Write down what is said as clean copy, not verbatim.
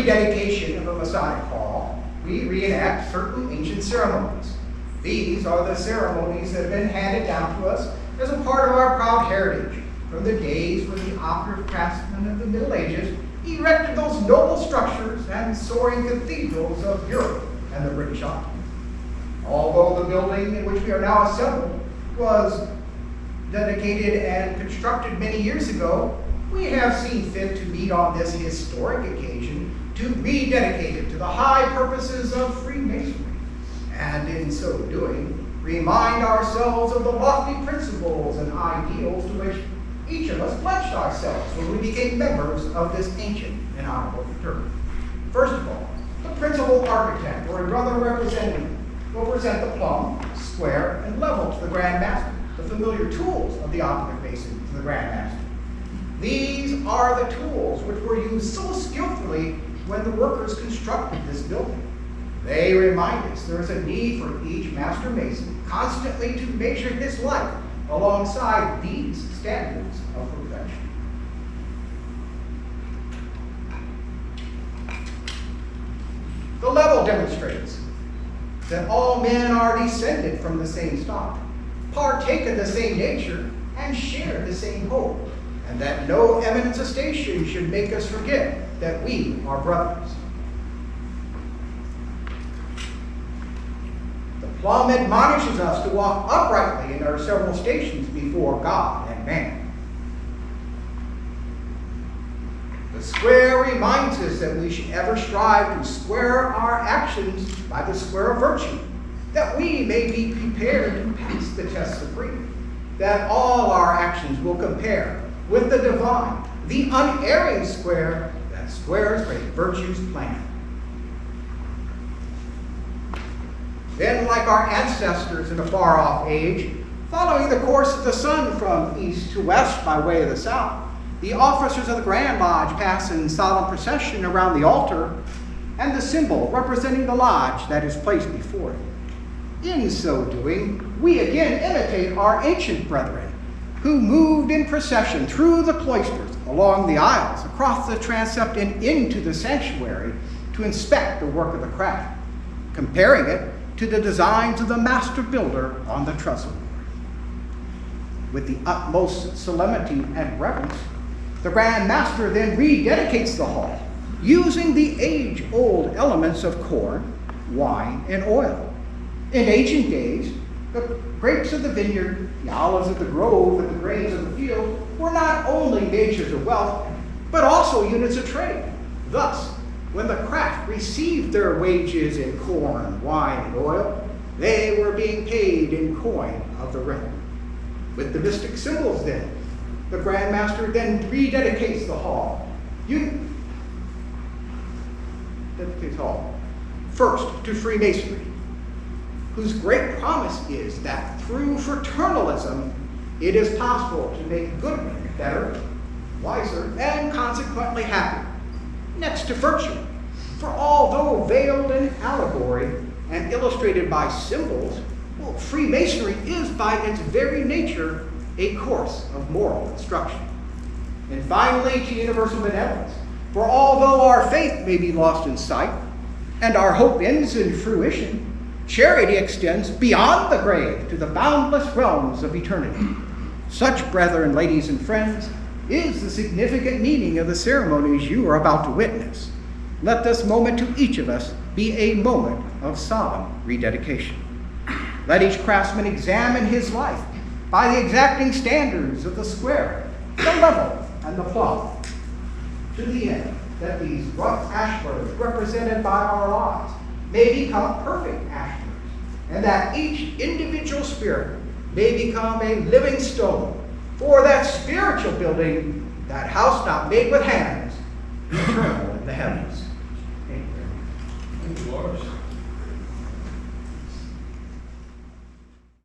rededication of a Masonic hall, we reenact certain ancient ceremonies. These are the ceremonies that have been handed down to us as a part of our proud heritage from the days when the operative craftsmen of the Middle Ages erected those noble structures and soaring cathedrals of Europe and the British Isles. Although the building in which we are now assembled was dedicated and constructed many years ago, we have seen fit to meet on this historic occasion to rededicate it to the high purposes of Freemasonry, and in so doing, remind ourselves of the lofty principles and ideals to which each of us pledged ourselves when we became members of this ancient and honorable fraternity. First of all, the principal architect, or another representative, will present the plumb, square, and level to the Grand Master, the familiar tools of the operative mason to the Grand Master. These are the tools which were used so skillfully when the workers constructed this building. They remind us there is a need for each master mason constantly to measure his life alongside these standards of perfection. The level demonstrates that all men are descended from the same stock, partake of the same nature, and share the same hope, and that no eminence of station should make us forget that we are brothers. The plumb admonishes us to walk uprightly in our several stations before God and man. The square reminds us that we should ever strive to square our actions by the square of virtue, that we may be prepared to pass the test supreme, that all our actions will compare with the divine, the unerring square that squares great virtue's plan. Then, like our ancestors in a far-off age, following the course of the sun from east to west by way of the south, the officers of the Grand Lodge pass in solemn procession around the altar and the symbol representing the lodge that is placed before it. In so doing, we again imitate our ancient brethren who moved in procession through the cloisters, along the aisles, across the transept, and into the sanctuary to inspect the work of the craft, comparing it to the designs of the master builder on the trestle board. With the utmost solemnity and reverence, the Grand Master then rededicates the hall, using the age-old elements of corn, wine, and oil. In ancient days, the grapes of the vineyard, the olives of the grove, and the grains of the field were not only measures of wealth, but also units of trade. Thus, when the craft received their wages in corn, wine, and oil, they were being paid in coin of the realm. With the mystic symbols then, the Grand Master then rededicates the hall. Dedicates hall. First, to Freemasonry, whose great promise is that through fraternalism, it is possible to make good better, wiser, and consequently happier. Next to virtue, for although veiled in allegory and illustrated by symbols, Freemasonry is by its very nature a course of moral instruction. And finally, to universal benevolence, for although our faith may be lost in sight and our hope ends in fruition, charity extends beyond the grave to the boundless realms of eternity. Such, brethren, ladies, and friends, is the significant meaning of the ceremonies you are about to witness. Let this moment to each of us be a moment of solemn rededication. Let each craftsman examine his life by the exacting standards of the square, the level, and the plumb, to the end that these rough ashlards represented by our lives may become perfect ashlards, and that each individual spirit may become a living stone for that spiritual building, that house not made with hands, eternal in the heavens. Thank you.